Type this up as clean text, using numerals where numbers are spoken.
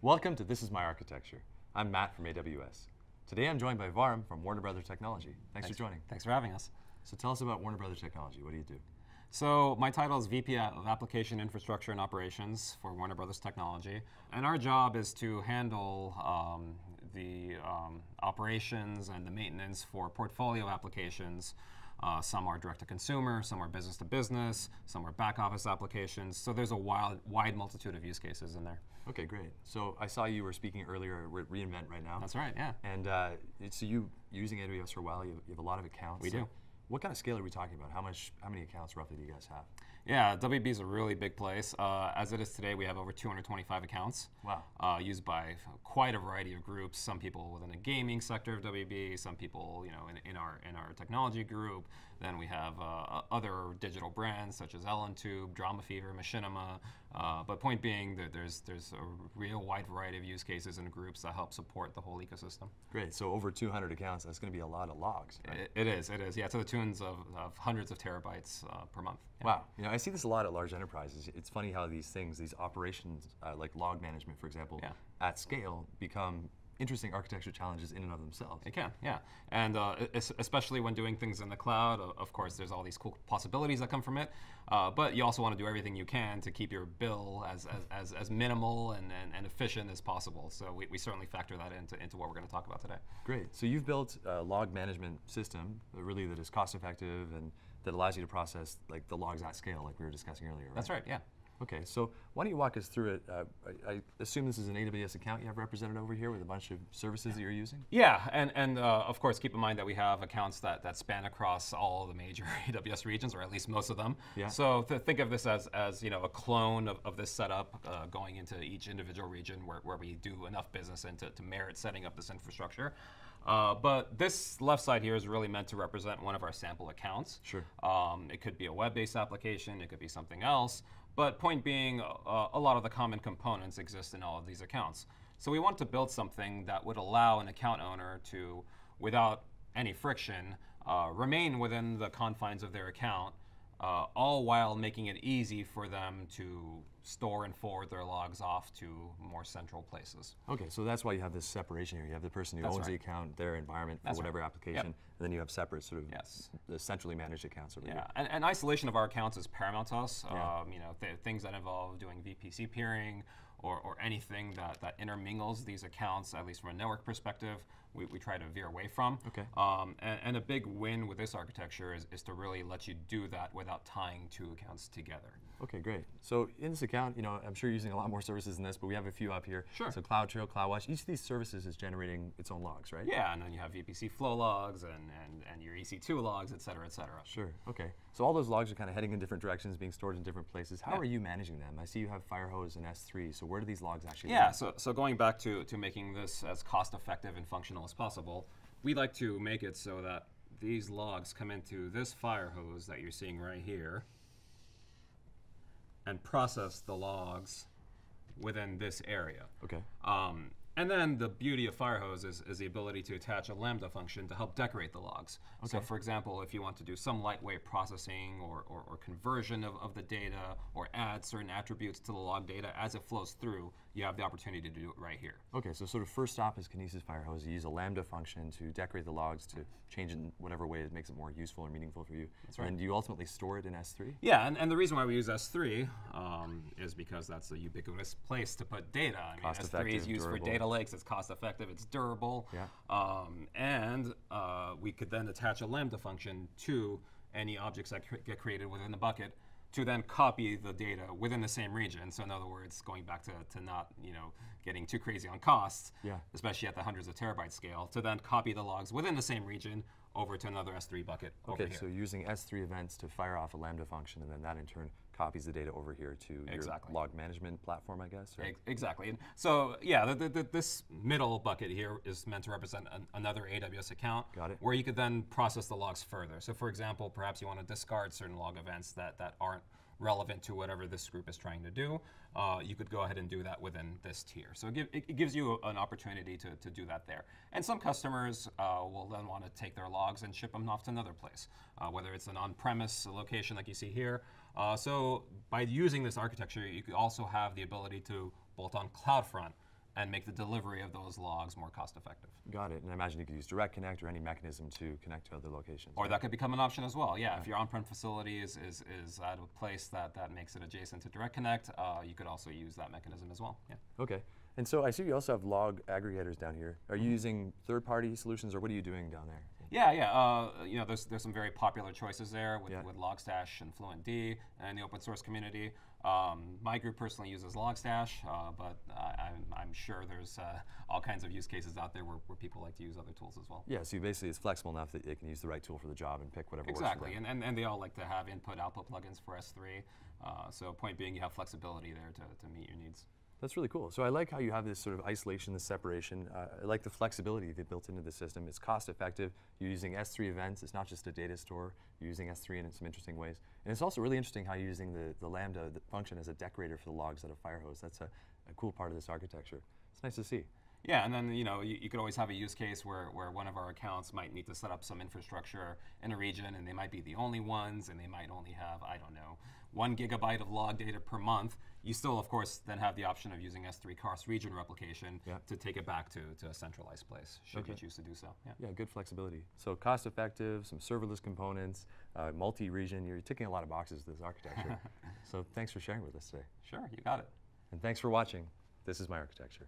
Welcome to This Is My Architecture. I'm Matt from AWS. Today I'm joined by Vahram from Warner Brothers Technology. Thanks for joining. Thanks for having us. So tell us about Warner Brothers Technology. What do you do? So my title is VP of Application Infrastructure and Operations for Warner Brothers Technology. And our job is to handle the operations and the maintenance for portfolio applications. Some are direct to consumer, some are business to business, some are back office applications. So there's a wide multitude of use cases in there. Okay, great. So I saw you were speaking earlier. We're at reInvent right now. That's right, yeah. And so you're using AWS for a while. You have a lot of accounts. We do. What kind of scale are we talking about? How many accounts roughly do you guys have? Yeah, WB is a really big place. As it is today, we have over 225 accounts. Wow. Used by quite a variety of groups. Some people within the gaming sector of WB, some people in our technology group. Then we have other digital brands such as Ellentube, Drama Fever, Machinima. But point being that there's a real wide variety of use cases and groups that help support the whole ecosystem. Great. So over 200 accounts. That's going to be a lot of logs. Right? It is. Yeah, to the tunes of hundreds of terabytes per month. Yeah. Wow. I see this a lot at large enterprises. It's funny how these operations, like log management, for example, at scale, become interesting architecture challenges in and of themselves. It can, yeah. And especially when doing things in the cloud, of course, there's all these cool possibilities that come from it. But you also want to do everything you can to keep your bill as minimal and efficient as possible. So we certainly factor that into what we're going to talk about today. Great. So you've built a log management system really that is cost effective and that allows you to process like the logs at scale, like we were discussing earlier. Right? That's right, yeah. Okay, so why don't you walk us through it? I assume this is an AWS account you have represented over here with a bunch of services that you're using? Yeah, and of course keep in mind that we have accounts that span across all the major AWS regions, or at least most of them. Yeah. So think of this as a clone of this setup going into each individual region where we do enough business and to merit setting up this infrastructure. But this left side here is really meant to represent one of our sample accounts. Sure. It could be a web-based application, it could be something else. But point being, a lot of the common components exist in all of these accounts. So we want to build something that would allow an account owner to, without any friction, remain within the confines of their account, all while making it easy for them to store and forward their logs off to more central places. Okay, so that's why you have this separation here. You have the person who owns the account, their environment for whatever application, and then you have separate sort of the centrally managed accounts over here. And isolation of our accounts is paramount to us. Things that involve doing VPC peering or anything that intermingles these accounts, at least from a network perspective, we try to veer away from. Okay. And a big win with this architecture is to really let you do that without tying two accounts together. Okay, great. So in this account, I'm sure you're using a lot more services than this, but we have a few up here. Sure. So CloudTrail, CloudWatch, each of these services is generating its own logs, right? Yeah, and then you have VPC flow logs and your EC2 logs, et cetera, et cetera. Sure, okay. So all those logs are kind of heading in different directions, being stored in different places. How are you managing them? I see you have Firehose and S3, so where do these logs actually live? So going back to making this as cost effective and functional as possible, we like to make it so that these logs come into this Firehose that you're seeing right here and process the logs within this area. Okay. And then the beauty of Firehose is the ability to attach a Lambda function to help decorate the logs. Okay. So for example, if you want to do some lightweight processing or conversion of the data or add certain attributes to the log data as it flows through, you have the opportunity to do it right here. Okay, so sort of first stop is Kinesis Firehose. You use a Lambda function to decorate the logs to change it in whatever way it makes it more useful or meaningful for you. That's right. And do you ultimately store it in S3? Yeah, and the reason why we use S3 is because that's a ubiquitous place to put data. I mean, S3 is used for data lakes, it's cost effective, it's durable. Yeah. And we could then attach a Lambda function to any objects that get created within the bucket to then copy the data within the same region. So in other words, going back to not getting too crazy on costs, especially at the hundreds of terabyte scale, to then copy the logs within the same region over to another S3 bucket over here. So using S3 events to fire off a Lambda function, and then that in turn copies the data over here to your log management platform, I guess? Or? Exactly. And so yeah, this middle bucket here is meant to represent another AWS account. Got it. Where you could then process the logs further. So for example, perhaps you want to discard certain log events that aren't relevant to whatever this group is trying to do. You could go ahead and do that within this tier. So it gives you an opportunity to do that there. And some customers will then want to take their logs and ship them off to another place, whether it's an on-premise location like you see here. So by using this architecture, you could also have the ability to bolt on CloudFront and make the delivery of those logs more cost effective. Got it. And I imagine you could use direct connect or any mechanism to connect to other locations. Or that could become an option as well. Yeah, if your on-prem facility is at a place that makes it adjacent to direct connect, you could also use that mechanism as well. Yeah. Okay. And so I see you also have log aggregators down here. Are you using third-party solutions, or what are you doing down there? Yeah. You know, there's some very popular choices there with Logstash and FluentD and the open source community. My group personally uses Logstash, but I'm sure there's all kinds of use cases out there where people like to use other tools as well. Yeah, so basically it's flexible enough that they can use the right tool for the job and pick whatever works for them. Exactly, and they all like to have input-output plugins for S3. So point being, you have flexibility there to meet your needs. That's really cool. So I like how you have this sort of isolation, this separation. I like the flexibility they built into the system. It's cost effective. You're using S3 events. It's not just a data store. You're using S3 in some interesting ways. And it's also really interesting how you're using the Lambda function as a decorator for the logs out of Firehose. That's a cool part of this architecture. It's nice to see. Yeah, and then you could always have a use case where one of our accounts might need to set up some infrastructure in a region, and they might be the only ones, and they might only have, I don't know, 1 gigabyte of log data per month. You still, of course, then have the option of using S3 cross-region replication to take it back to a centralized place, should you choose to do so. Yeah, good flexibility. So cost-effective, some serverless components, multi-region. You're ticking a lot of boxes with this architecture. So thanks for sharing with us today. Sure, you got it. And thanks for watching. This is my architecture.